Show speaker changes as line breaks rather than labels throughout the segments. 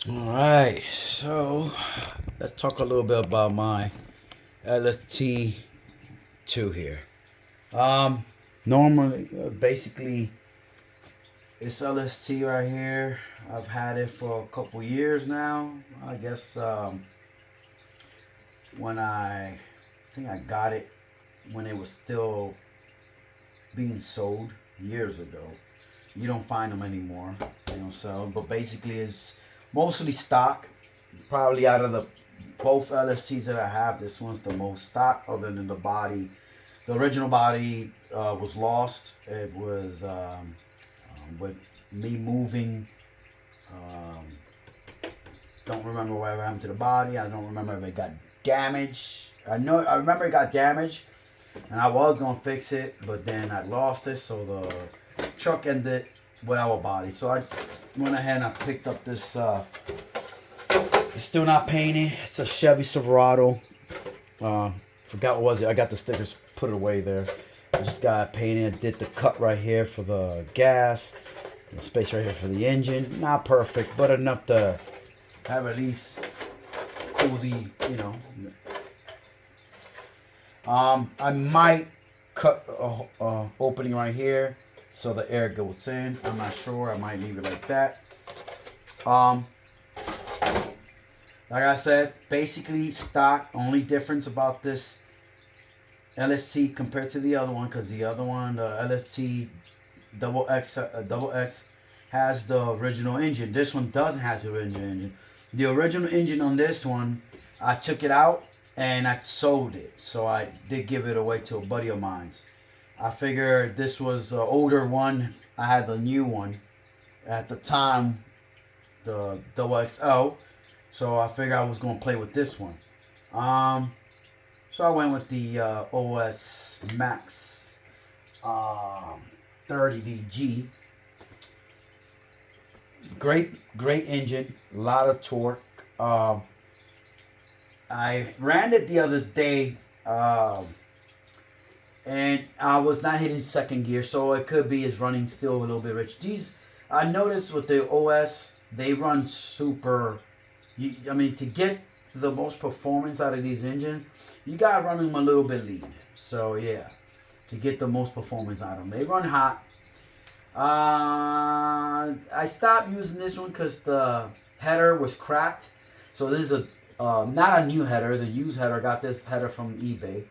All right, so let's talk a little bit about my LST2 here. Um, Normally, basically, it's LST right here. I've had it for a couple years now. I guess when I think I got it when it was still being sold years ago. You don't find them anymore. They don't sell. But basically, it's mostly stock. Probably out of the both LSTs that I have, this one's the most stock. Other than the body, the original body was lost. It was with me moving. Um, don't remember whatever happened to the body. I don't remember if it got damaged. I remember it got damaged, and I was gonna fix it, but then I lost it. So the truck ended without a body. So I went ahead and I picked up this. It's still not painted. It's a Chevy Silverado. Forgot what was it. I got the stickers. Put it away there. I just got it painted. Did the cut right here for the gas. The space right here for the engine. Not perfect, but enough to have at least cool the, you know. I might cut a opening right here so the air goes in. I'm not sure. I might leave it like that. Like I said, basically stock. Only difference about this LST compared to the other one, because the other one, the LST double X, has the original engine. This one doesn't have the original engine. The original engine on this one, I took it out and I sold it. So I did give it away to a buddy of mine. I figured this was an older one. I had the new one at the time, the double XL. So I figured I was going to play with this one. So I went with the OS Max 30VG. Great engine, a lot of torque. I ran it the other day, and I was not hitting second gear, so it could be it's running still a little bit rich. These, I noticed with the OS, they run super. To get the most performance out of these engines, you gotta run them a little bit lean. So yeah, to get the most performance out of them, they run hot. I stopped using this one because the header was cracked. So this is not a new header, it's a used header. I got this header from eBay.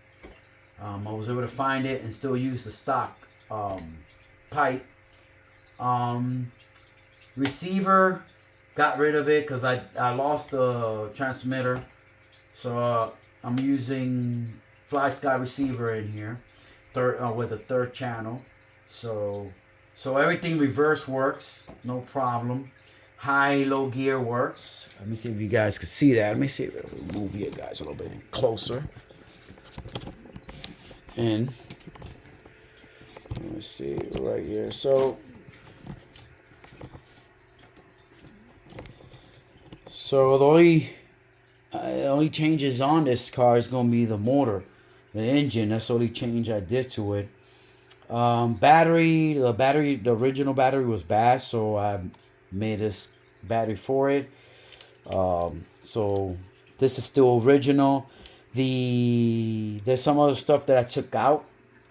I was able to find it and still use the stock pipe. Receiver, got rid of it because I lost the transmitter. So I'm using Fly Sky receiver in here, with a third channel. So everything reverse works, no problem. High, low gear works. Let me see if you guys can see that. Let me see if I'll move you guys a little bit closer. And let me see right here. So the only changes on this car is gonna be the motor, the engine. That's the only change I did to it. The original battery was bad, so I made this battery for it. So this is still original. There's some other stuff that I took out.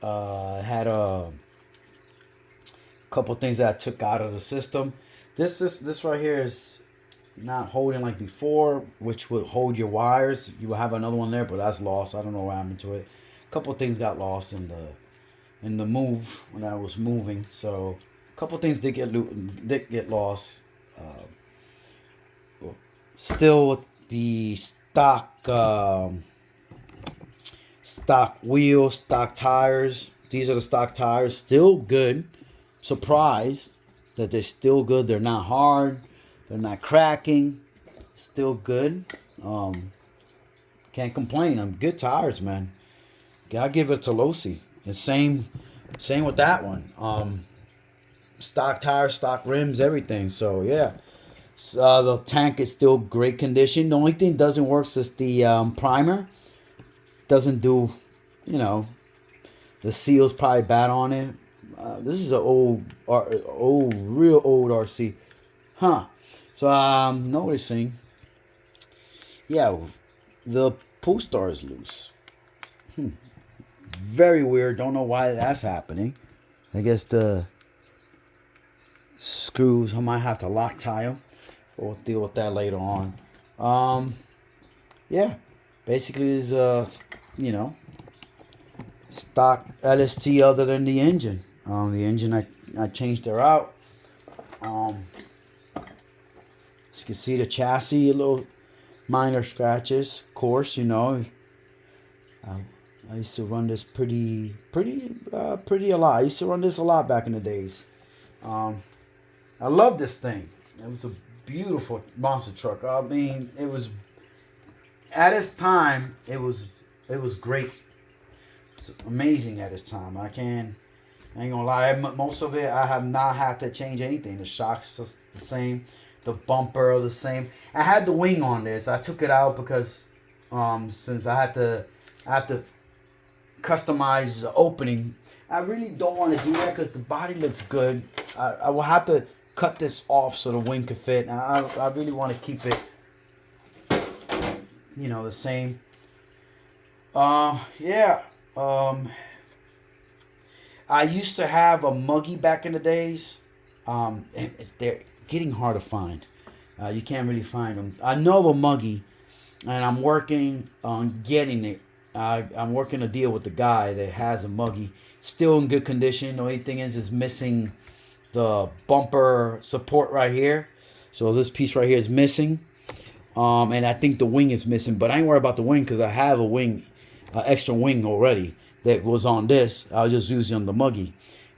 I had a couple things that I took out of the system. This right here is not holding like before, which would hold your wires. You will have another one there, but that's lost. I don't know what happened to it. A couple things got lost in the move when I was moving. So a couple things did get lost. Still with the stock wheels, stock tires. These are the stock tires. Still good. Surprised that they're still good. They're not hard. They're not cracking. Still good. Can't complain. I'm good tires, man. Gotta give it to Losi. And same with that one. Stock tires, stock rims, everything. So yeah. The tank is still great condition. The only thing doesn't work is the primer. Doesn't do, the seal's probably bad on it. This is an real old RC, huh? So I'm noticing, yeah, the pull star is loose. Very weird. Don't know why that's happening. I guess the screws, I might have to Loctite them. We'll deal with that later on. Yeah, basically is you know, stock LST other than the engine. The engine I changed her out. As you can see the chassis, a little minor scratches. Of course, you know, I used to run this pretty a lot. I used to run this a lot back in the days. I love this thing. It was a beautiful monster truck. I mean, it was at its time. It was great. It's amazing at its time. I ain't gonna lie. Most of it I have not had to change anything. The shocks are the same. The bumper are the same. I had the wing on this. I took it out because since I have to customize the opening. I really don't want to do that because the body looks good. I will have to cut this off so the wing can fit. I really want to keep it, you know, the same. Yeah. I used to have a Muggy back in the days. They're getting hard to find. You can't really find them. I know the Muggy, and I'm working on getting it. I'm working a deal with the guy that has a Muggy. Still in good condition. The only thing is missing the bumper support right here. So this piece right here is missing. And I think the wing is missing. But I ain't worried about the wing because I have a wing, extra wing already that was on this. I'll just use it on the Muggy.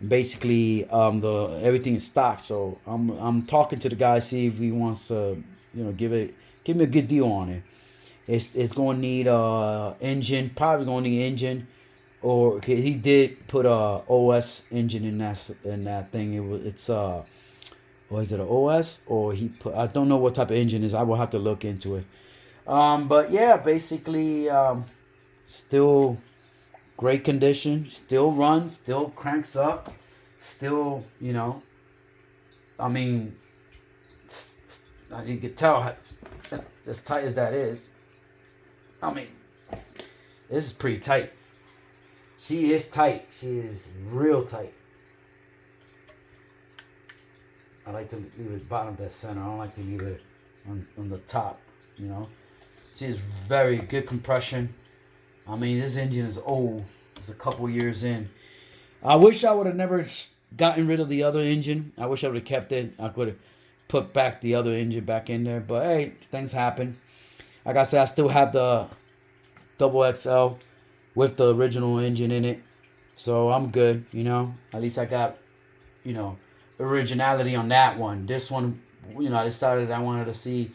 Basically, everything is stock. So I'm talking to the guy, see if he wants to, you know, give me a good deal on it. It's going to need engine, probably going to need engine, or okay, he did put a OS engine in that thing. It's or is it an OS or he put? I don't know what type of engine it is. I will have to look into it. But yeah, basically, still great condition, still runs, still cranks up, still, you know. I mean, you can tell as tight as that is. I mean, this is pretty tight. She is tight. She is real tight. I like to leave it bottom dead center. I don't like to leave it on the top, you know. She is very good compression. I mean, this engine is old. It's a couple years in. I wish I would have never gotten rid of the other engine. I wish I would have kept it. I could have put back the other engine back in there. But hey, things happen. Like I said, I still have the double XL with the original engine in it. So I'm good, you know. At least I got, you know, originality on that one. This one, you know, I decided I wanted to see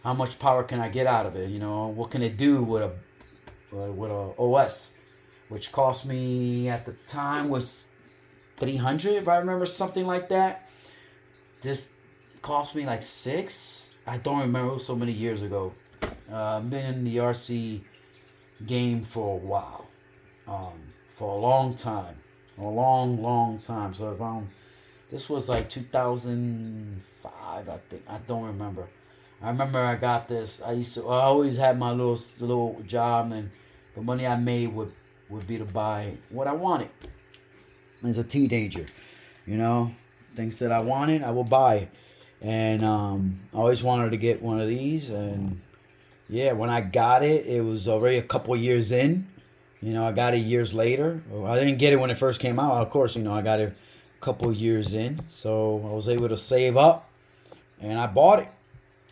how much power can I get out of it. You know, what can it do with a OS, which cost me at the time was $300 if I remember, something like that. This cost me like $6. I don't remember. It was so many years ago. I've been in the RC game for a while, for a long time, a long time. So if this was like 2005, I think. I don't remember. I remember I got this. I always had my little job, and the money I made would be to buy what I wanted. As a teenager, you know, things that I wanted, I would buy it. And I always wanted to get one of these, and yeah, when I got it, it was already a couple of years in. You know, I got it years later. I didn't get it when it first came out. Of course, you know, I got it a couple of years in. So I was able to save up, and I bought it.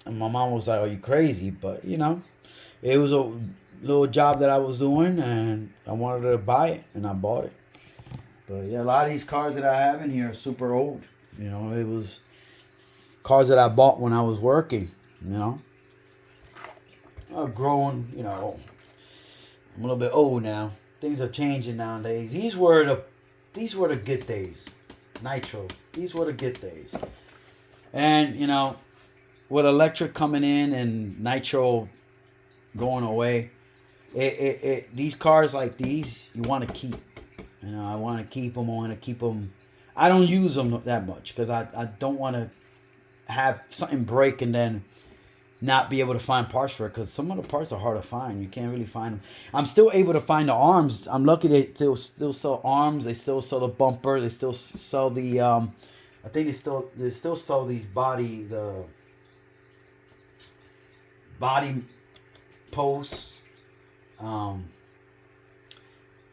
And my mom was like, "Are you crazy?" But, you know, it was a little job that I was doing, and I wanted to buy it, and I bought it. But, yeah, a lot of these cars that I have in here are super old. You know, it was cars that I bought when I was working, you know. Growing, you know, I'm a little bit old now. Things are changing nowadays. These were the good days. Nitro. These were the good days. And, you know, with electric coming in and nitro going away, these cars like these, you want to keep. You know, I want to keep them. I want to keep them. I don't use them that much because I don't want to have something break and then not be able to find parts for it, because some of the parts are hard to find. You can't really find them. I'm still able to find the arms. I'm lucky they still sell arms. They still sell the bumper. They still sell the I think they still sell these body posts.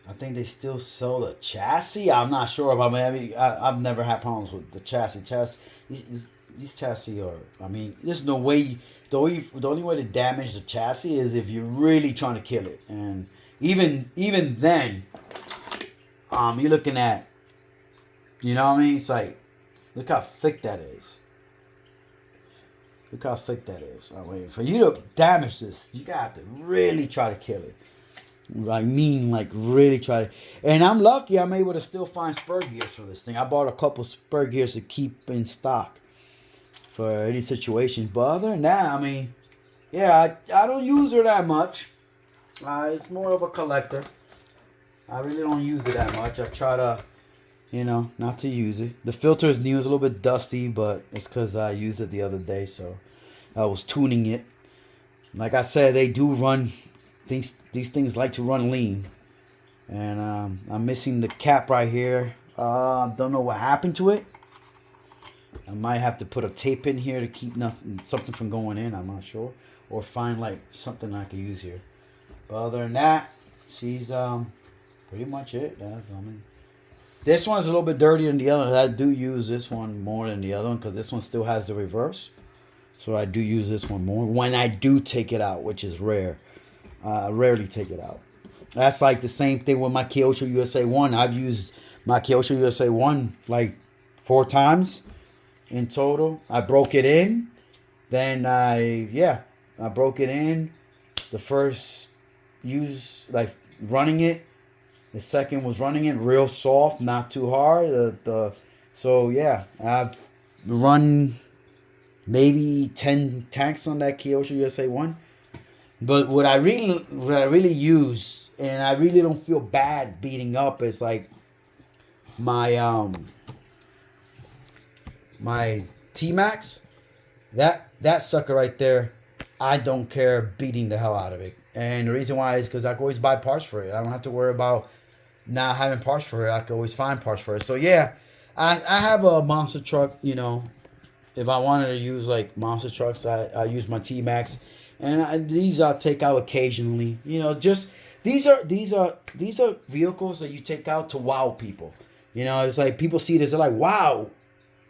I think they still sell the chassis. I'm not sure about. I've never had problems with the chassis. These chassis are. I mean, there's no way. The only way to damage the chassis is if you're really trying to kill it, and even then, you're looking at. You know what I mean? It's like, look how thick that is. Look how thick that is. I mean, for you to damage this, you got to really try to kill it. Really try to. And I'm lucky I'm able to still find spur gears for this thing. I bought a couple spur gears to keep in stock for any situation. But other than that, I mean, yeah, I don't use her that much. It's more of a collector. I really don't use it that much. I try to, not to use it. The filter is new. It's a little bit dusty, but it's because I used it the other day. So I was tuning it. Like I said, they do run. These things like to run lean. And I'm missing the cap right here. Don't know what happened to it. I might have to put a tape in here to keep something from going in. I'm not sure. Or find like something I can use here. But other than that, she's pretty much it. This one's a little bit dirtier than the other. I do use this one more than the other one because this one still has the reverse. So I do use this one more when I do take it out, which is rare. I rarely take it out. That's like the same thing with my Kyosho USA 1. I've used my Kyosho USA 1 like 4 times in total. I broke it in. Then I broke it in. The first use, like running it. The second was running it real soft, not too hard. So yeah, I've run maybe 10 tanks on that Kyosho USA 1. But what I really use, and I really don't feel bad beating up, is like my my T-Max. That sucker right there, I don't care beating the hell out of it. And the reason why is because I can always buy parts for it. I don't have to worry about not having parts for it. I can always find parts for it. So yeah, I have a monster truck. If I wanted to use like monster trucks, I use my T-Max. And these I'll take out occasionally. Just these are vehicles that you take out to wow people. It's like people see this, they're like, wow,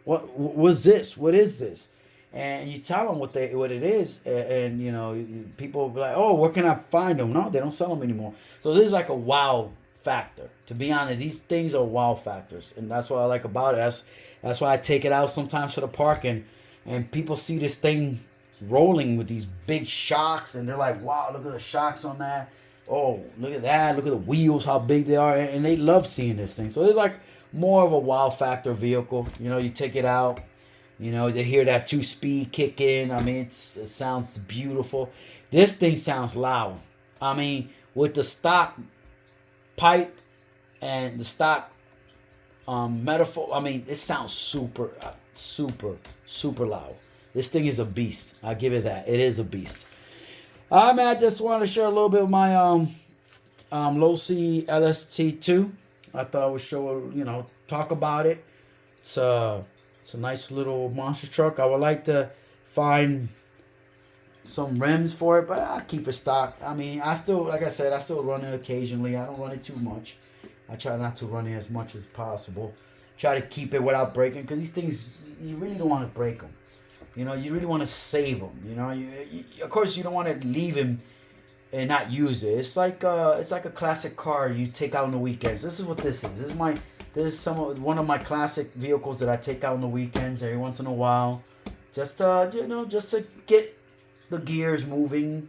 what was this? What is this? And you tell them what it is, and people be like, oh, where can I find them? No, they don't sell them anymore. So this is like a wow factor. To be honest, these things are wow factors, and that's what I like about it. That's why I take it out sometimes to the park, and people see this thing rolling with these big shocks, and they're like, wow, look at the shocks on that. Oh, look at that. Look at the wheels, how big they are. And they love seeing this thing. So it's like more of a wow factor vehicle. You take it out. They hear that 2-speed kick in. I mean, it sounds beautiful. This thing sounds loud. I mean, with the stock pipe and the stock metaphor, I mean, it sounds super, super loud. This thing is a beast. I'll give it that. It is a beast. Man, I just wanted to share a little bit of my Losi LST2. I thought I would show, talk about it. It's a nice little monster truck. I would like to find some rims for it, but I'll keep it stock. I mean, I still run it occasionally. I don't run it too much. I try not to run it as much as possible. Try to keep it without breaking, because these things, you really don't want to break them. You really want to save them. Of course, you don't want to leave him and not use it. It's like a classic car you take out on the weekends. This is what this is. This is one of my classic vehicles that I take out on the weekends every once in a while, just to get the gears moving.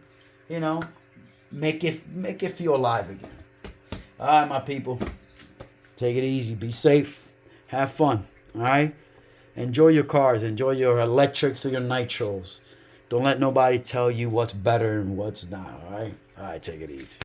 Make it feel alive again. All right, my people, take it easy. Be safe. Have fun. All right. Enjoy your cars. Enjoy your electrics or your nitros. Don't let nobody tell you what's better and what's not, all right? All right, take it easy.